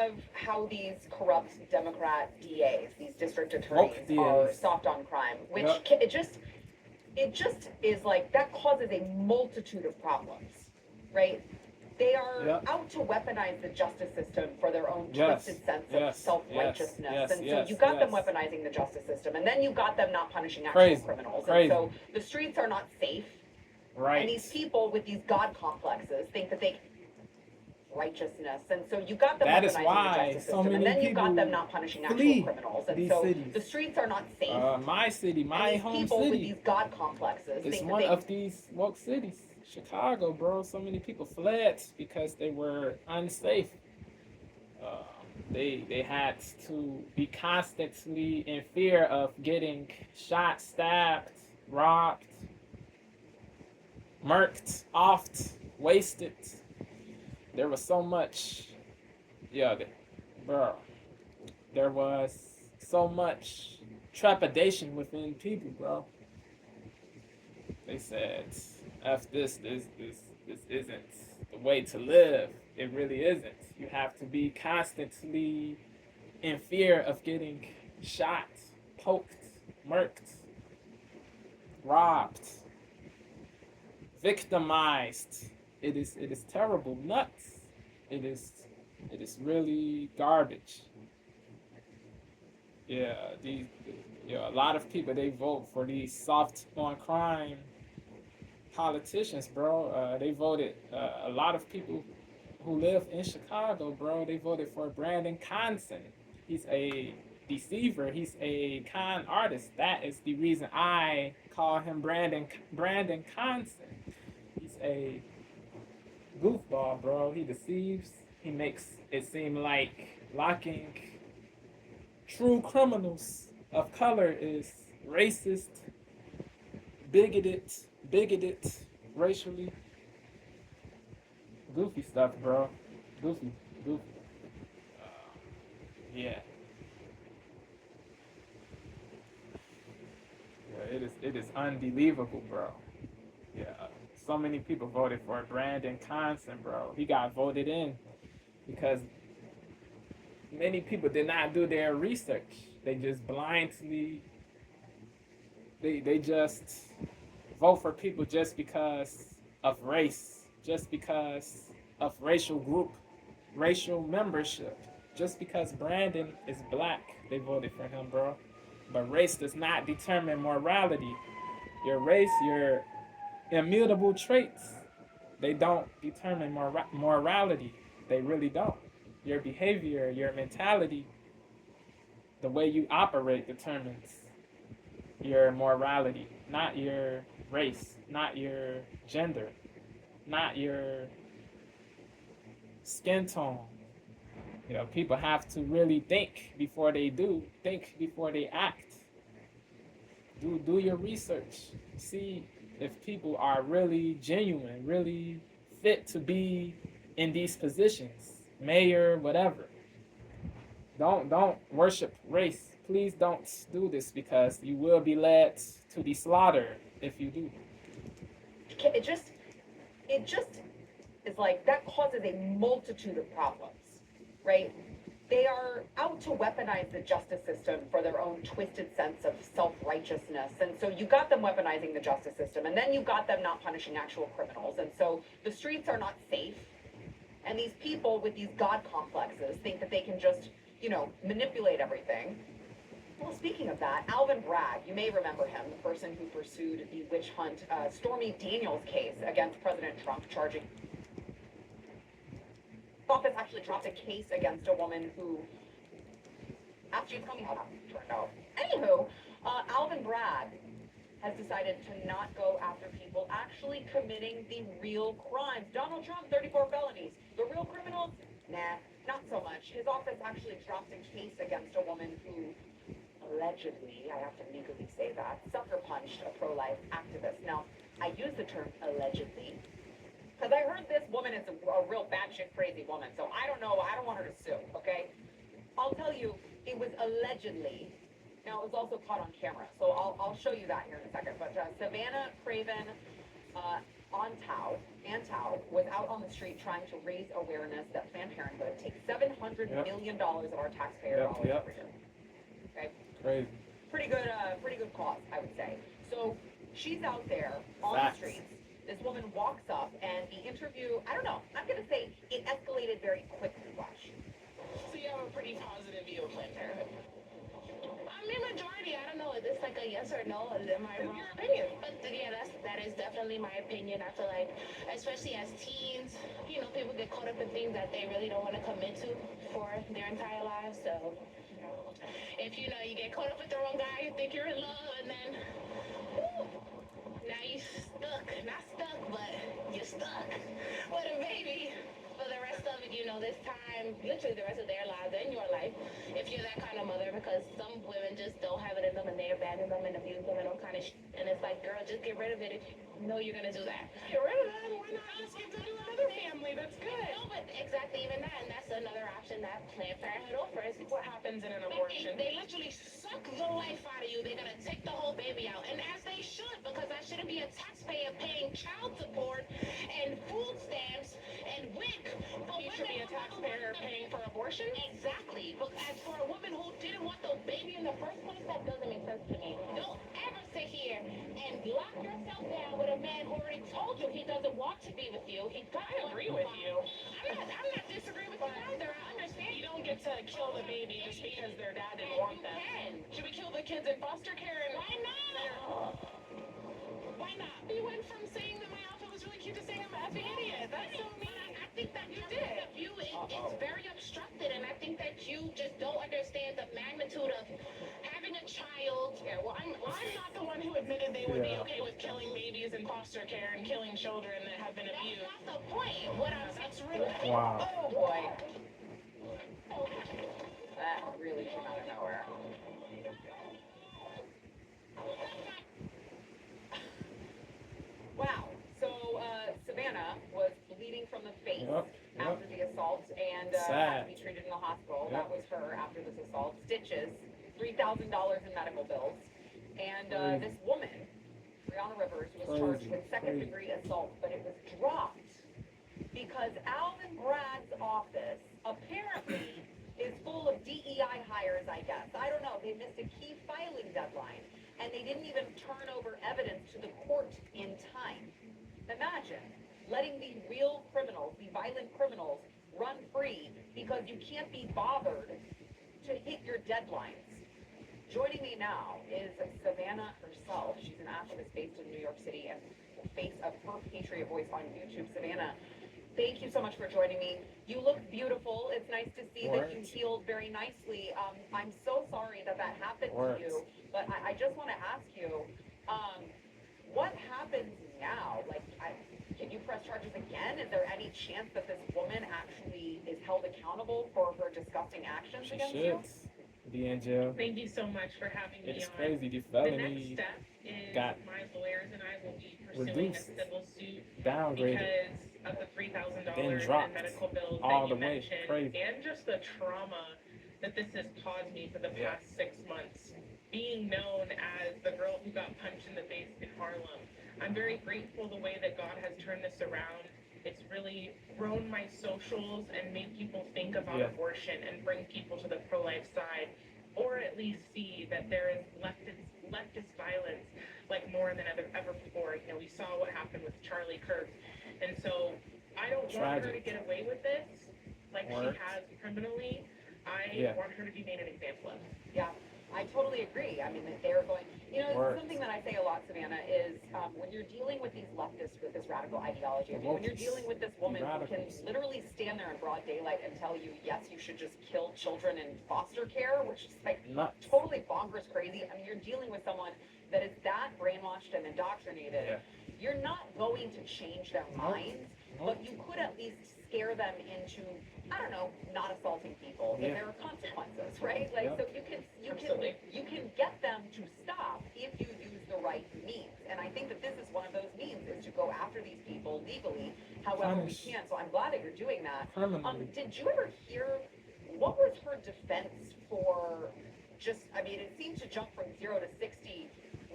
of how these corrupt Democrat DAs, these district attorneys, are soft on crime, which it just is like that causes a multitude of problems, right? They are out to weaponize the justice system for their own twisted sense of self-righteousness. And so you got them weaponizing the justice system, and then you got them not punishing actual criminals. And so the streets are not safe. Right. And these people with these God complexes think that they righteousness. And so you got them weaponizing the justice system, and then you got them not punishing actual criminals. And so the streets are not safe. My city, my home people city. With these God complexes. It's one of these woke cities. Chicago, bro. So many people fled because they were unsafe. They had to be constantly in fear of getting shot, stabbed, robbed, murked, offed, wasted. There was so much, bro. There was so much trepidation within people, bro. They said, "F this isn't the way to live. It really isn't. You have to be constantly in fear of getting shot, poked, murked, robbed, victimized. It is terrible, nuts. It is really garbage." A lot of people, they vote for these soft on crime politicians, bro. They voted, a lot of people who live in Chicago, bro, they voted for Brandon Conson. He's a deceiver. He's a con artist. That is the reason I call him Brandon Conson. He's a goofball, bro. He deceives. He makes it seem like locking true criminals of color is racist, bigoted, racially. Goofy stuff, bro. Goofy. Yeah. It is unbelievable, bro. Yeah. So many people voted for Brandon Conson, bro. He got voted in because many people did not do their research. They just blindly, they just vote for people just because of race, just because of racial group, racial membership. Just because Brandon is black, they voted for him, bro. But race does not determine morality. Your race, your immutable traits, they don't determine morality. They really don't. Your behavior, your mentality, the way you operate determines your morality, not your race, not your gender, not your skin tone. People have to really think before they act. Do your research. See if people are really genuine, really fit to be in these positions, mayor, whatever. Don't worship race. Please don't do this because you will be led to the slaughter if you do. It just is like that causes a multitude of problems, right? They are out to weaponize the justice system for their own twisted sense of self-righteousness. And so you got them weaponizing the justice system, and then you got them not punishing actual criminals. And so the streets are not safe. And these people with these God complexes think that they can just, manipulate everything. Well, speaking of that, Alvin Bragg, you may remember him, the person who pursued the witch hunt Stormy Daniels case against President Trump, charging office actually dropped a case against a woman who, after you tell me how that turned out. Anywho, Alvin Bragg has decided to not go after people actually committing the real crimes. Donald Trump, 34 felonies. The real criminals? Nah, not so much. His office actually dropped a case against a woman who allegedly, I have to legally say that, sucker punched a pro-life activist. Now, I use the term allegedly because I heard this woman is a real batshit crazy woman, so I don't know, I don't want her to sue, okay? I'll tell you, it was allegedly. Now, it was also caught on camera, so I'll show you that here in a second. But Savannah Craven Antow was out on the street trying to raise awareness that Planned Parenthood takes $700 million of our taxpayer dollars every year. Okay? Crazy. Pretty good cause, I would say. So she's out there on the streets. This woman walks up, and the interview, I don't know, I'm going to say it escalated very quickly, Watch. So you have a pretty positive view of Planned Parenthood? I mean, majority, I don't know, is this like a yes or no? Is it my wrong? Your opinion. But yeah, that is definitely my opinion. I feel like, especially as teens, you know, people get caught up in things that they really don't want to commit to for their entire lives. So if you know you get caught up with the wrong guy, you think you're in love, and then woo, now you stuck. Not stuck, but you're stuck with a baby for the rest of it, you know, this time, literally the rest of their lives and your life, if you're that kind of mother, because some women just don't have it in them and they abandon them and abuse them and all kind of shit. And it's like, girl, just get rid of it if you know you're gonna do that. Get rid of them? Why not just get to do another family? That's good. No, but exactly even that, and that's another option that Planned Parenthood offers. What happens in an abortion? They literally suck the life out of you. They're gonna take the whole baby out, and as they should, because that shouldn't be a taxpayer paying child support and food stamps and WIC. You should be a taxpayer paying for abortion? Exactly. But as for a woman who didn't want the baby in the first place, that doesn't make sense to me. Don't ever sit here and lock yourself down with a man who already told you he doesn't want to be with you. I agree with you. I'm not disagreeing with you either. I understand. You don't get to kill the baby just because their dad didn't want them. Should we kill the kids in foster care? And Why not? Why not? You went from saying that my outfit was really cute to saying I'm an effing idiot. That's so mean. I think that you did. It's very obstructed, and I think that you just don't understand the magnitude of having a child. Yeah, well, I'm not the one who admitted they would be okay with killing babies in foster care and killing children that have been abused. That's not the point. What I'm That's really... Wow. Oh, boy. That really came out of nowhere. Wow. So, Savannah was bleeding from the face after the assault and had to be treated in the hospital. That was her after this assault. Stitches, $3,000 in medical bills. And this woman, Brianna Rivers, was charged with second-degree assault, but it was dropped because Alvin Bragg's office apparently is full of DEI hires, I guess. I don't know. They missed a key filing deadline, and they didn't even turn over evidence to the court in time. Imagine letting the real criminals, the violent criminals, run free because you can't be bothered to hit your deadlines. Joining me now is Savannah herself. She's an activist based in New York City and face of Her Patriot Voice on YouTube. Savannah, thank you so much for joining me. You look beautiful. It's nice to see that you healed very nicely. I'm so sorry that happened to you, but I just want to ask you, what happens now? Like, can you press charges again? Is there any chance that this woman actually is held accountable for her disgusting actions against you? Be in jail. Thank you so much for having me on. It's crazy. The The felony next step is got my lawyers and I will be pursuing a reduced, civil suit downgraded, because of the $3,000 then in dropped medical bills all that the you way. mentioned, Crazy. and just the trauma that this has caused me for the past 6 months. Being known as the girl who got punched in the face in Harlem, I'm very grateful the way that God has turned this around. It's really grown my socials and made people think about abortion and bring people to the pro-life side, or at least see that there is leftist violence like more than ever before. You know, we saw what happened with Charlie Kirk. And so I don't want her to get away with this like she has criminally. I want her to be made an example of. Yeah, I totally agree. I mean, that they're going, you know, something that I say a lot, Savannah, is when you're dealing with these leftists with this radical ideology, I mean, when you're dealing with this woman who can literally stand there in broad daylight and tell you, yes, you should just kill children in foster care, which is like totally bonkers crazy. I mean, you're dealing with someone that is that brainwashed and indoctrinated. You're not going to change their minds, but you could at least scare them into, I don't know, not assaulting people. And there are consequences, right? Like, so you can get them to stop if you use the right means. And I think that this is one of those means, is to go after these people legally, however we can. So I'm glad that you're doing that. Did you ever hear, what was her defense for just, I mean, it seemed to jump from 0 to 60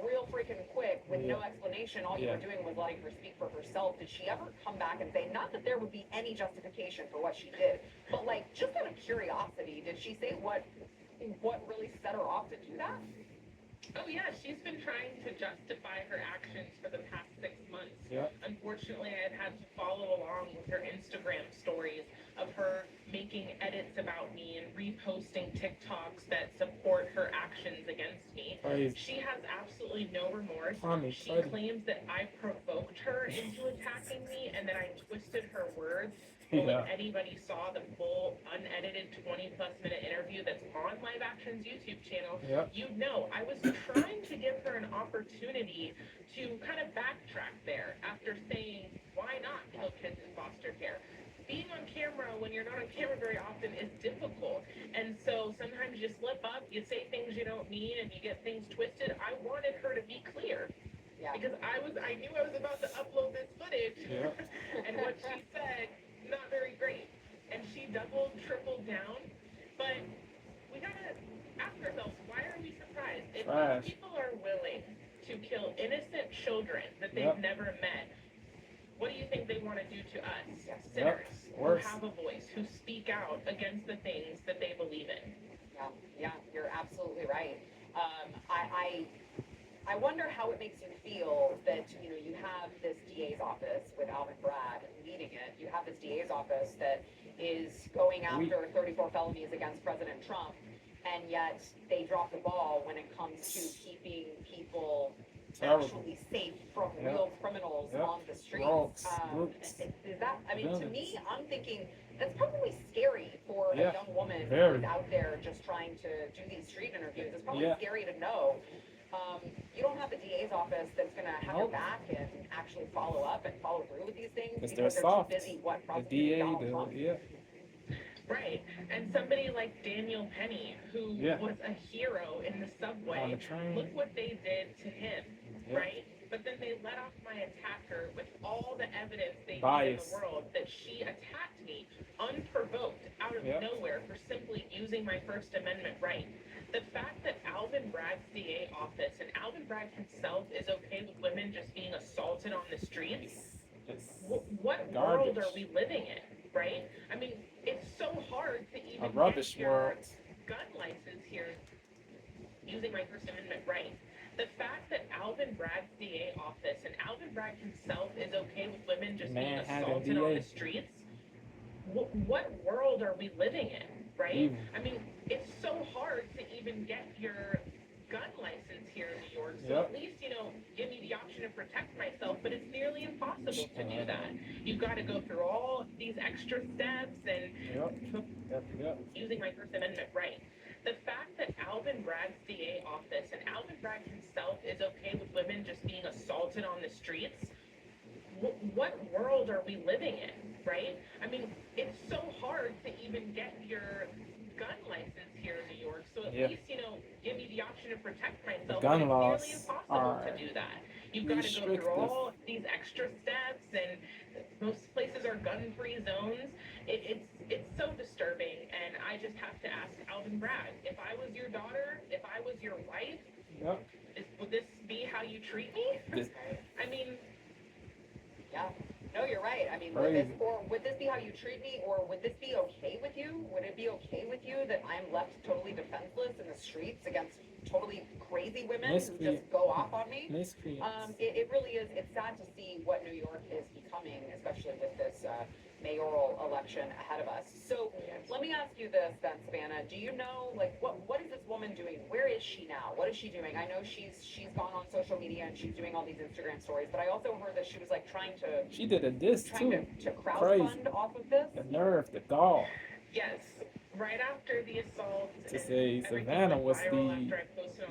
real freaking quick with no explanation. All you were doing was letting her speak for herself. Did she ever come back and say, not that there would be any justification for what she did, but like just out of curiosity, did she say what really set her off to do that? Oh yeah, she's been trying to justify her actions for the past 6 months. Yeah. Unfortunately, I had to follow along with her Instagram stories of her making edits about me and reposting TikToks that support her actions against me. Crazy. She has absolutely no remorse. She Crazy. claims that I provoked her into attacking me and that I twisted her words. Well, if anybody saw the full unedited 20-plus minute interview that's on Live Action's YouTube channel, you'd know I was trying to give her an opportunity to kind of backtrack there after saying, why not kill kids in foster care? Being on camera when you're not on camera very often is difficult. And so sometimes you slip up, you say things you don't mean, and you get things twisted. I wanted her to be clear. Yeah. Because I knew I was about to upload this footage. And what she said, not very great. And she doubled, tripled down. But we gotta ask ourselves, why are we surprised? If these people are willing to kill innocent children that they've never met, what do you think they want to do to us? Sinners who have a voice, who speak out against the things that they believe in. Yeah, you're absolutely right. I wonder how it makes you feel that, you have this DA's office with Alvin Bragg leading it. You have this DA's office that is going after 34 felonies against President Trump, and yet they drop the ball when it comes to keeping people actually safe from real criminals on the streets. Is that, to me, I'm thinking that's probably scary for a young woman who's out there just trying to do these street interviews. It's probably scary to know. You don't have the DA's office that's going to have your back and actually follow up and follow through with these things because they're soft. too busy The prosecuting Donald DA, Trump. Right. And somebody like Daniel Penny, who was a hero in the subway, look what they did to him, right? But then they let off my attacker with all the evidence they need in the world that she attacked me unprovoked out of nowhere for simply using my First Amendment right. The fact that Alvin Bragg's DA office and Alvin Bragg himself is okay with women just being assaulted on the streets, what world are we living in, right? It's so hard to even get your gun license here using my First Amendment right. The fact that Alvin Bragg's DA office and Alvin Bragg himself is okay with women just being assaulted on the streets, what world are we living in, right? It's so hard to even get your gun license here in New York, so at least, give me the option to protect myself, but it's nearly impossible to do that. You've got to go through all these extra steps and using my First Amendment right. The fact that Alvin Bragg's DA office and Alvin Bragg himself is okay with women just being assaulted on the streets, what world are we living in, right? It's so hard to even get your gun license here in New York, so at least, give me the option to protect myself, but it's nearly impossible to do that. You've got to go through all these extra steps, and most places are gun-free zones. It's so disturbing, and I just have to ask Alvin Bragg, if I was your daughter, if I was your wife, would this be how you treat me? No, you're right. Would this be how you treat me, or would this be okay with you? Would it be okay with you that I'm left totally defenseless in the streets against totally crazy women who just go off on me? It really is. It's sad to see what New York is becoming, especially with this mayoral election ahead of us. So let me ask you this then, Savannah. Do you know, what is this woman doing? Where is she now? What is she doing? I know she's gone on social media and she's doing all these Instagram stories, but I also heard that she was trying to crowdfund off of this. The nerve, the gall. Yes. Right after the assault, to say Savannah was the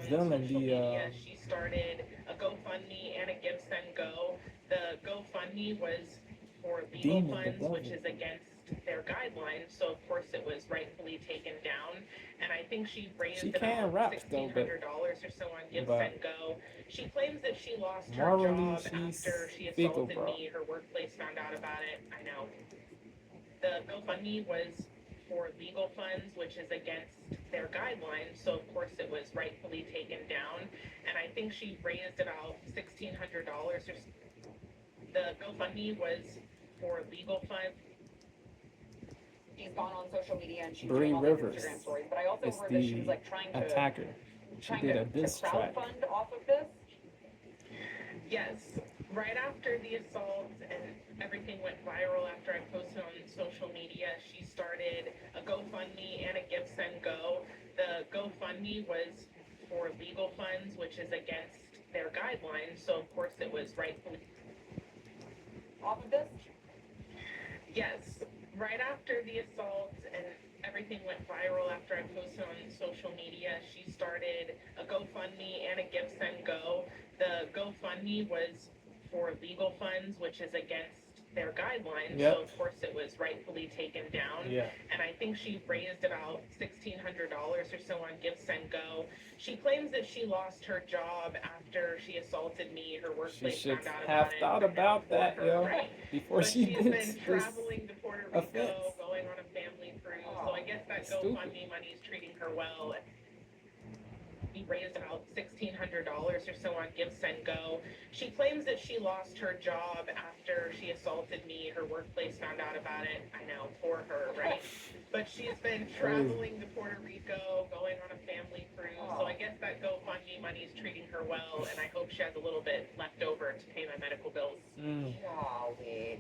villain, she started a GoFundMe and a Give Send Go. The GoFundMe was for legal funds, which is against their guidelines, so of course it was rightfully taken down. And I think she raised about $1,600 or so on Give Send Go. She claims that she lost her job after she assaulted me. Her workplace found out about it. I know. The GoFundMe was for legal funds, which is against their guidelines, so of course it was rightfully taken down. And I think she raised about $1,600. The GoFundMe was for legal funds. She's gone on social media and she's Bree doing all these Rivers Instagram stories, but I also is heard that she was the like trying to attacker. She did a diss track. crowdfund off of this. Yes, right after the assault and everything went viral after I posted on social media, she started a GoFundMe and a Give Send Go. The GoFundMe was for legal funds, which is against their guidelines, so of course it was rightfully Off of this? Yes, right after the assault and everything went viral after I posted on social media, she started a GoFundMe and a Give Send Go. The GoFundMe was for legal funds, which is against their guidelines, Yep. so of course it was rightfully taken down. Yeah. And I think she raised about $1,600 or so on Give Send Go. She claims that she lost her job after she assaulted me. Her She workplace should found out have about it. thought I'm about for that, her, yo, right? before But she she's did been this traveling to Puerto Rico, offense. going on a family cruise. Oh, So I guess that stupid. GoFundMe money is treating her well. We raised about $1,600 or so on Give Send Go. She claims that she lost her job after she assaulted me. Her workplace found out about it. I know, for her, right? But she's been traveling to Puerto Rico, going on a family cruise. So I guess that GoFundMe money is treating her well, and I hope she has a little bit left over to pay my medical bills. Golly,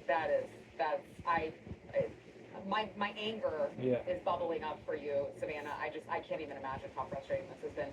my anger Yeah. is bubbling up for you, Savannah. I can't even imagine how frustrating this has been.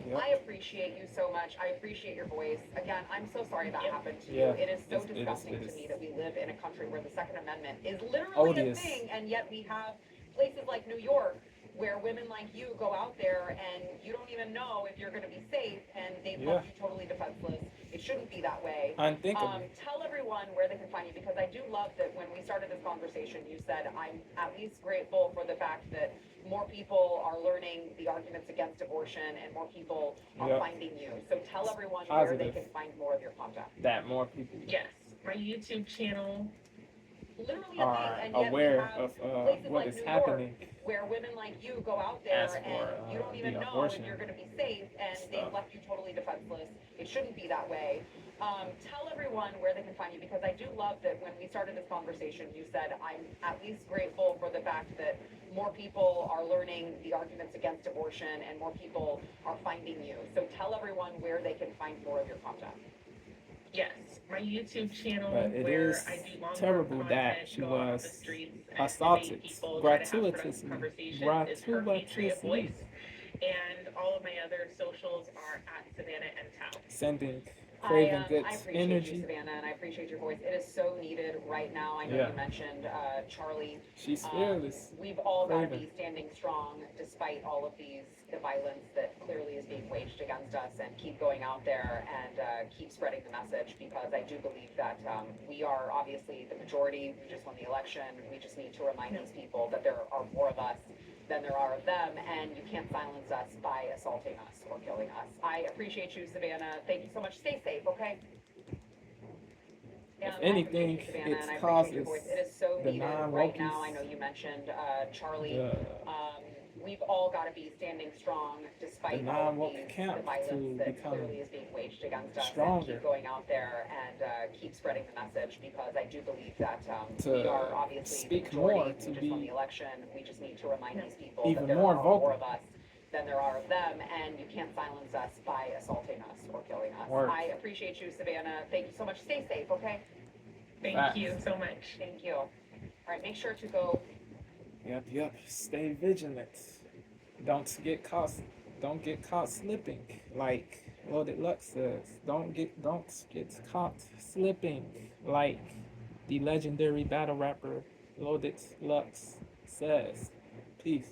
Yep. I appreciate you so much. I appreciate your voice. Again, I'm so sorry that happened to Yeah. you. It is so It is- disgusting it to is. me that we live in a country where the Second Amendment is literally Odious. a thing, and yet we have places like New York where women like you go out there and you don't even know if you're going to be safe, and they've left you totally defenseless. It shouldn't be that way. Unthinkable. Tell everyone where they can find you, because I do love that when we started this conversation, you said, I'm at least grateful for the fact that more people are learning the arguments against abortion and more people are Yep. finding you. So tell everyone where Positive. they can find more of your content. That more people Yes, my YouTube channel. Literally a are thing, and yet aware we have of places what like is New happening. York where women like you go out there As for, and you don't even the know abortion if you're going to be safe, and they've stuff. left you totally defenseless. It shouldn't be that way. Tell everyone where they can find you, because I do love that when we started this conversation, you said, I'm at least grateful for the fact that more people are learning the arguments against abortion and more people are finding you. So tell everyone where they can find more of your content. Yes, my YouTube channel But it where is I do longer terrible content, that she go out on was the streets and assaulted debate people, try to have productive gratuitously. conversations. It's her Patriot Gratuitously. Voice, and all of my other socials are at Savannah and Tao. Sending Craven I good appreciate you, energy. Savannah, and I appreciate your voice. It is so needed right now. I know Yeah. you mentioned Charlie. She's fearless. We've all got to Craven. be standing strong despite all of the violence that clearly is being waged against us, and keep going out there and keep spreading the message, because I do believe that we are obviously the majority. We just won the election. We just need to remind these people that there are more of us than there are of them, and you can't silence us by assaulting us or killing us. I appreciate you, Savannah. Thank you so much. Stay safe, okay? If I anything, appreciate you, Savannah, it and I appreciate your causes voice. It is so the needed right non-wokies, now. I know you mentioned Charlie. the We've all got to be standing strong despite The all of non-woke the camp violence to that become clearly is being waged against us. And stronger. keep going out there and keep spreading the message, because I do believe that To we are obviously speak the majority. more, We to just won be the election. We just need to remind these people even that there more are vocal. more of us than there are of them, and you can't silence us by assaulting us or killing us. Word. I appreciate you, Savannah. Thank you so much. Stay safe, okay? Thank Facts. you so much. Thank you. All right, make sure to go. Yep. Stay vigilant. Don't get caught slipping. Like Loaded Lux says. Don't get caught slipping. Like the legendary battle rapper Loaded Lux says. Peace.